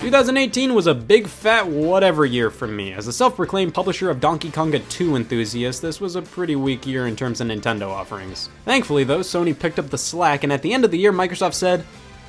2018 was a big fat whatever year for me. As a self-proclaimed publisher of Donkey Konga 2 enthusiast, this was a pretty weak year in terms of Nintendo offerings. Thankfully though, Sony picked up the slack, and at the end of the year Microsoft said,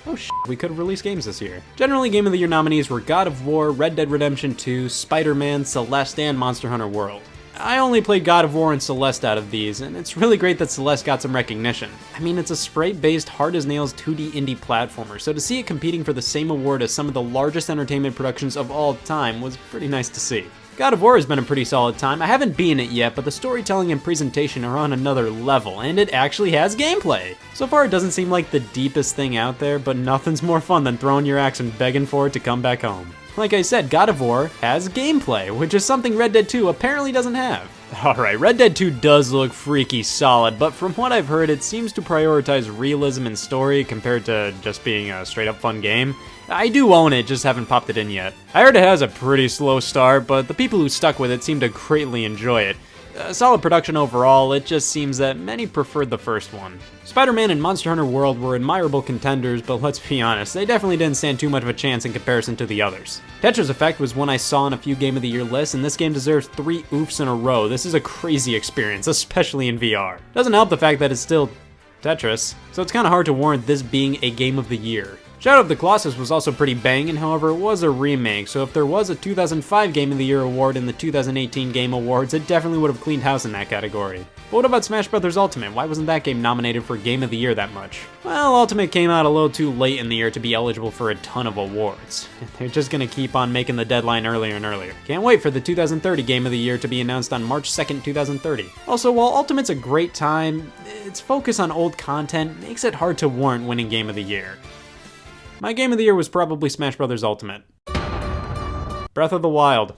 oh shit, we could have released games this year. Generally, Game of the Year nominees were God of War, Red Dead Redemption 2, Spider-Man, Celeste, and Monster Hunter World. I only played God of War and Celeste out of these, and it's really great that Celeste got some recognition. I mean, it's a sprite-based, hard-as-nails 2D indie platformer, so to see it competing for the same award as some of the largest entertainment productions of all time was pretty nice to see. God of War has been a pretty solid time. I haven't beaten it yet, but the storytelling and presentation are on another level, and it actually has gameplay. So far it doesn't seem like the deepest thing out there, but nothing's more fun than throwing your axe and begging for it to come back home. Like I said, God of War has gameplay, which is something Red Dead 2 apparently doesn't have. Alright, Red Dead 2 does look freaky solid, but from what I've heard, it seems to prioritize realism and story compared to just being a straight up fun game. I do own it, just haven't popped it in yet. I heard it has a pretty slow start, but the people who stuck with it seem to greatly enjoy it. Solid production overall, it just seems that many preferred the first one. Spider-Man and Monster Hunter World were admirable contenders, but let's be honest, they definitely didn't stand too much of a chance in comparison to the others. Tetris Effect was one I saw in a few Game of the Year lists, and this game deserves 3 oofs in a row. This is a crazy experience, especially in VR. Doesn't help the fact that it's still Tetris, so it's kinda hard to warrant this being a Game of the Year. Shadow of the Colossus was also pretty banging, however it was a remake, so if there was a 2005 Game of the Year award in the 2018 Game Awards, it definitely would have cleaned house in that category. But what about Smash Bros. Ultimate? Why wasn't that game nominated for Game of the Year that much? Well, Ultimate came out a little too late in the year to be eligible for a ton of awards. They're just gonna keep on making the deadline earlier and earlier. Can't wait for the 2030 Game of the Year to be announced on March 2nd, 2030. Also, while Ultimate's a great time, its focus on old content makes it hard to warrant winning Game of the Year. My Game of the Year was probably Smash Bros. Ultimate. Breath of the Wild.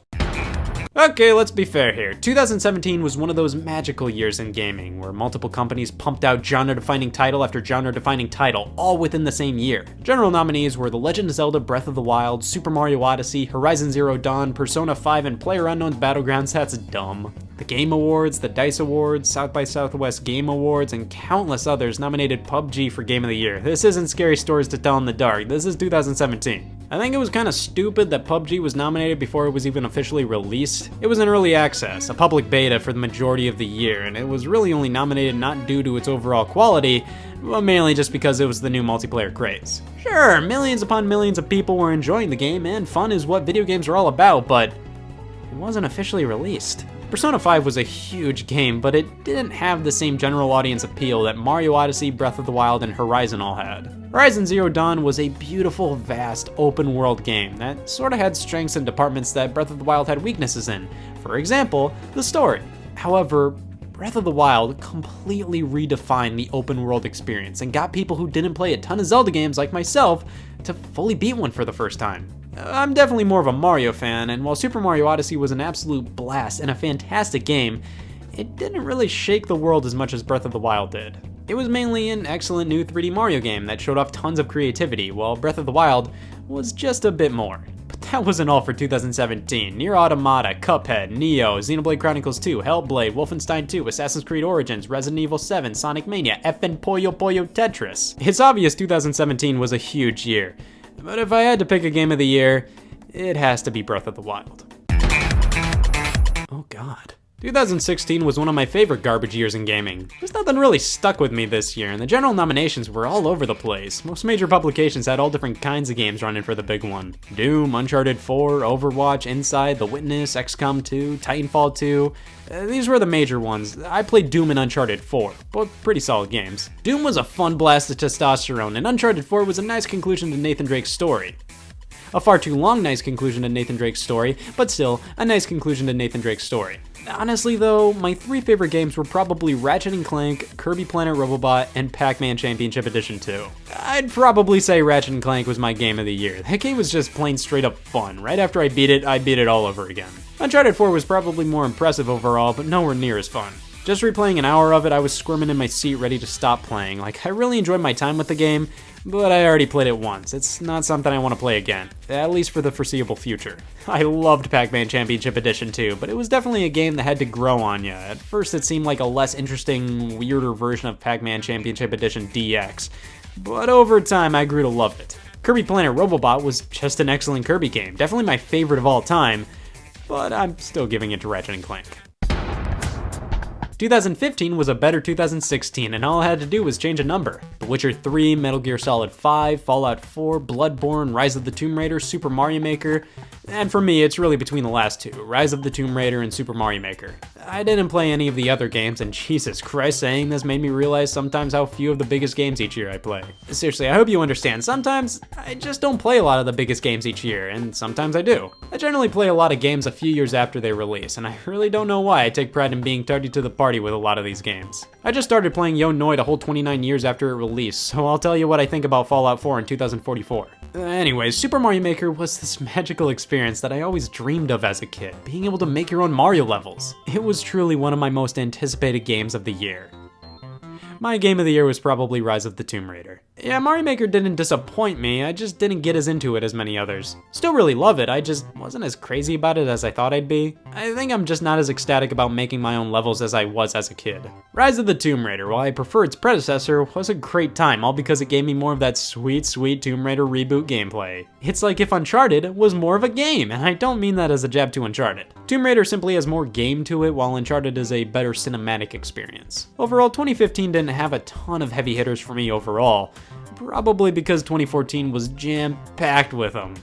Okay, let's be fair here. 2017 was one of those magical years in gaming, where multiple companies pumped out genre-defining title after genre-defining title, all within the same year. General nominees were The Legend of Zelda Breath of the Wild, Super Mario Odyssey, Horizon Zero Dawn, Persona 5, and PlayerUnknown's Battlegrounds. That's dumb. The Game Awards, the DICE Awards, South by Southwest Game Awards, and countless others nominated PUBG for Game of the Year. This isn't Scary Stories to Tell in the Dark, this is 2017. I think it was kinda stupid that PUBG was nominated before it was even officially released. It was in early access, a public beta for the majority of the year, and it was really only nominated not due to its overall quality, but mainly just because it was the new multiplayer craze. Sure, millions upon millions of people were enjoying the game, and fun is what video games are all about, but it wasn't officially released. Persona 5 was a huge game, but it didn't have the same general audience appeal that Mario Odyssey, Breath of the Wild, and Horizon all had. Horizon Zero Dawn was a beautiful, vast, open-world game that sorta had strengths and departments that Breath of the Wild had weaknesses in. For example, the story. However, Breath of the Wild completely redefined the open-world experience and got people who didn't play a ton of Zelda games like myself to fully beat one for the first time. I'm definitely more of a Mario fan, and while Super Mario Odyssey was an absolute blast and a fantastic game, it didn't really shake the world as much as Breath of the Wild did. It was mainly an excellent new 3D Mario game that showed off tons of creativity, while Breath of the Wild was just a bit more. But that wasn't all for 2017. Nier Automata, Cuphead, Neo, Xenoblade Chronicles 2, Hellblade, Wolfenstein 2, Assassin's Creed Origins, Resident Evil 7, Sonic Mania, FN Puyo Puyo Tetris. It's obvious 2017 was a huge year. But if I had to pick a Game of the Year, it has to be Breath of the Wild. Oh god. 2016 was one of my favorite garbage years in gaming. There's nothing really stuck with me this year, and the general nominations were all over the place. Most major publications had all different kinds of games running for the big one. Doom, Uncharted 4, Overwatch, Inside, The Witness, XCOM 2, Titanfall 2. These were the major ones. I played Doom and Uncharted 4, both pretty solid games. Doom was a fun blast of testosterone, and Uncharted 4 was a nice conclusion to Nathan Drake's story. A far too long nice conclusion to Nathan Drake's story, but still, a nice conclusion to Nathan Drake's story. Honestly though, my 3 favorite games were probably Ratchet & Clank, Kirby Planet Robobot, and Pac-Man Championship Edition 2. I'd probably say Ratchet & Clank was my Game of the Year. That game was just plain straight up fun. Right after I beat it all over again. Uncharted 4 was probably more impressive overall, but nowhere near as fun. Just replaying an hour of it, I was squirming in my seat ready to stop playing. Like, I really enjoyed my time with the game, but I already played it once. It's not something I want to play again, at least for the foreseeable future. I loved Pac-Man Championship Edition 2, but it was definitely a game that had to grow on ya. At first it seemed like a less interesting, weirder version of Pac-Man Championship Edition DX, but over time I grew to love it. Kirby Planet Robobot was just an excellent Kirby game, definitely my favorite of all time, but I'm still giving it to Ratchet & Clank. 2015 was a better 2016, and all I had to do was change a number. The Witcher 3, Metal Gear Solid 5, Fallout 4, Bloodborne, Rise of the Tomb Raider, Super Mario Maker, and for me, it's really between the last two, Rise of the Tomb Raider and Super Mario Maker. I didn't play any of the other games, and Jesus Christ, saying this made me realize sometimes how few of the biggest games each year I play. Seriously, I hope you understand, sometimes I just don't play a lot of the biggest games each year, and sometimes I do. I generally play a lot of games a few years after they release, and I really don't know why I take pride in being tardy to the party with a lot of these games. I just started playing Yo Noid a whole 29 years after it released, so I'll tell you what I think about Fallout 4 in 2044. Anyways, Super Mario Maker was this magical experience that I always dreamed of as a kid, being able to make your own Mario levels. It was truly one of my most anticipated games of the year. My game of the year was probably Rise of the Tomb Raider. Yeah, Mario Maker didn't disappoint me, I just didn't get as into it as many others. Still really love it, I just wasn't as crazy about it as I thought I'd be. I think I'm just not as ecstatic about making my own levels as I was as a kid. Rise of the Tomb Raider, while I prefer its predecessor, was a great time, all because it gave me more of that sweet, sweet Tomb Raider reboot gameplay. It's like if Uncharted was more of a game, and I don't mean that as a jab to Uncharted. Tomb Raider simply has more game to it, while Uncharted is a better cinematic experience. Overall, 2015 didn't have a ton of heavy hitters for me overall, probably because 2014 was jam-packed with them.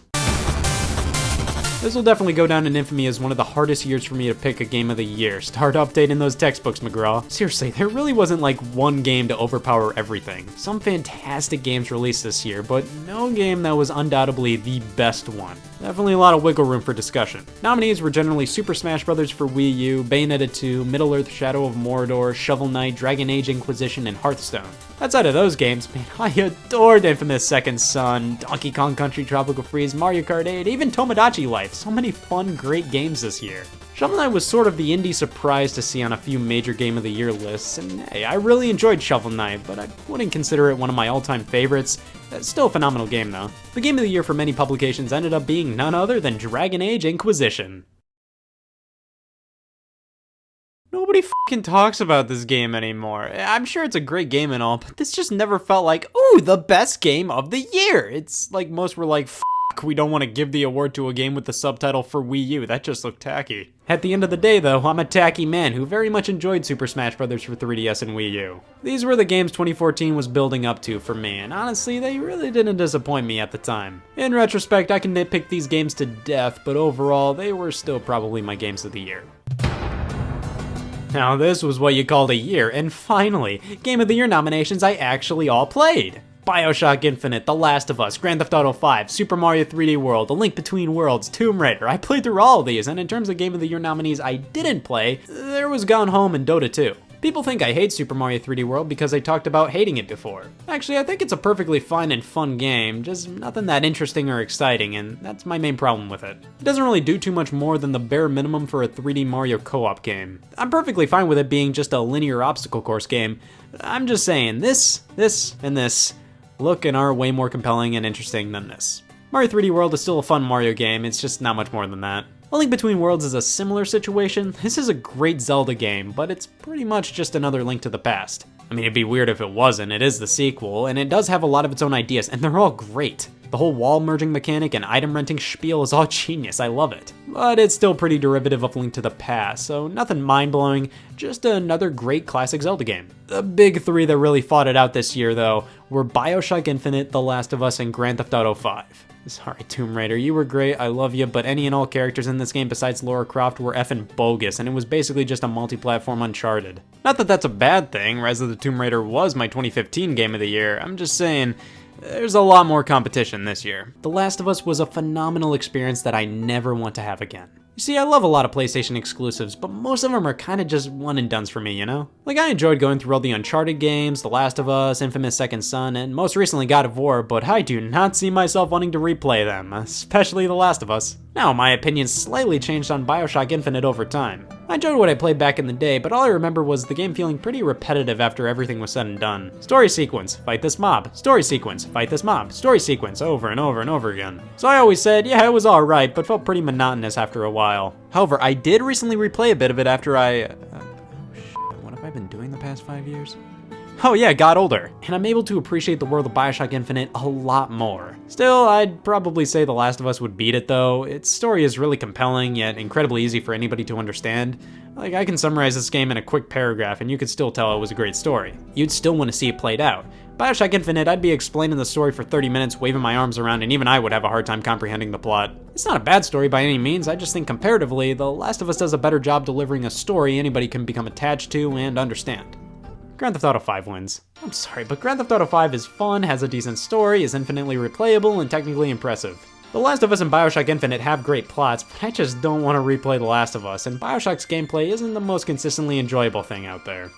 This will definitely go down in infamy as one of the hardest years for me to pick a game of the year. Start updating those textbooks, McGraw. Seriously, there really wasn't like one game to overpower everything. Some fantastic games released this year, but no game that was undoubtedly the best one. Definitely a lot of wiggle room for discussion. Nominees were generally Super Smash Bros. For Wii U, Bayonetta 2, Middle-earth Shadow of Mordor, Shovel Knight, Dragon Age Inquisition, and Hearthstone. Outside of those games, man, I adored Infamous Second Son, Donkey Kong Country Tropical Freeze, Mario Kart 8, even Tomodachi Life. So many fun, great games this year. Shovel Knight was sort of the indie surprise to see on a few major Game of the Year lists, and hey, I really enjoyed Shovel Knight, but I wouldn't consider it one of my all-time favorites. It's still a phenomenal game though. The Game of the Year for many publications ended up being none other than Dragon Age Inquisition. Nobody fucking talks about this game anymore. I'm sure it's a great game and all, but this just never felt like, ooh, the best game of the year. It's like most were like, we don't want to give the award to a game with the subtitle for Wii U, that just looked tacky. At the end of the day though, I'm a tacky man who very much enjoyed Super Smash Bros. For 3DS and Wii U. These were the games 2014 was building up to for me, and honestly, they really didn't disappoint me at the time. In retrospect, I can nitpick these games to death, but overall, they were still probably my games of the year. Now this was what you called a year, and finally, Game of the Year nominations I actually all played. BioShock Infinite, The Last of Us, Grand Theft Auto 5, Super Mario 3D World, A Link Between Worlds, Tomb Raider. I played through all of these, and in terms of Game of the Year nominees I didn't play, there was Gone Home and Dota 2. People think I hate Super Mario 3D World because I talked about hating it before. Actually, I think it's a perfectly fine and fun game, just nothing that interesting or exciting, and that's my main problem with it. It doesn't really do too much more than the bare minimum for a 3D Mario co-op game. I'm perfectly fine with it being just a linear obstacle course game. I'm just saying, this, and this look and are way more compelling and interesting than this. Mario 3D World is still a fun Mario game, it's just not much more than that. A Link Between Worlds is a similar situation. This is a great Zelda game, but it's pretty much just another Link to the Past. I mean, it'd be weird if it wasn't, it is the sequel, and it does have a lot of its own ideas, and they're all great. The whole wall merging mechanic and item renting spiel is all genius, I love it. But it's still pretty derivative of Link to the Past, so nothing mind-blowing, just another great classic Zelda game. The big three that really fought it out this year, though, were BioShock Infinite, The Last of Us, and Grand Theft Auto 5. Sorry, Tomb Raider, you were great, I love you, but any and all characters in this game besides Lara Croft were effing bogus, and it was basically just a multi-platform Uncharted. Not that that's a bad thing, Rise of the Tomb Raider was my 2015 Game of the Year, I'm just saying, there's a lot more competition this year. The Last of Us was a phenomenal experience that I never want to have again. You see, I love a lot of PlayStation exclusives, but most of them are kinda just one and dones for me, you know? Like, I enjoyed going through all the Uncharted games, The Last of Us, Infamous Second Son, and most recently God of War, but I do not see myself wanting to replay them, especially The Last of Us. Now, my opinion slightly changed on BioShock Infinite over time. I enjoyed what I played back in the day, but all I remember was the game feeling pretty repetitive after everything was said and done. Story sequence, fight this mob. Story sequence, fight this mob. Story sequence, over and over and over again. So I always said, yeah, it was alright, but felt pretty monotonous after a while. However, I did recently replay a bit of it after what have I been doing the past 5 years? Oh yeah, it got older, and I'm able to appreciate the world of Bioshock Infinite a lot more. Still, I'd probably say The Last of Us would beat it though. Its story is really compelling, yet incredibly easy for anybody to understand. Like, I can summarize this game in a quick paragraph and you could still tell it was a great story. You'd still want to see it played out. Bioshock Infinite, I'd be explaining the story for 30 minutes, waving my arms around, and even I would have a hard time comprehending the plot. It's not a bad story by any means, I just think comparatively, The Last of Us does a better job delivering a story anybody can become attached to and understand. Grand Theft Auto 5 wins. I'm sorry, but Grand Theft Auto 5 is fun, has a decent story, is infinitely replayable, and technically impressive. The Last of Us and Bioshock Infinite have great plots, but I just don't want to replay The Last of Us, and Bioshock's gameplay isn't the most consistently enjoyable thing out there.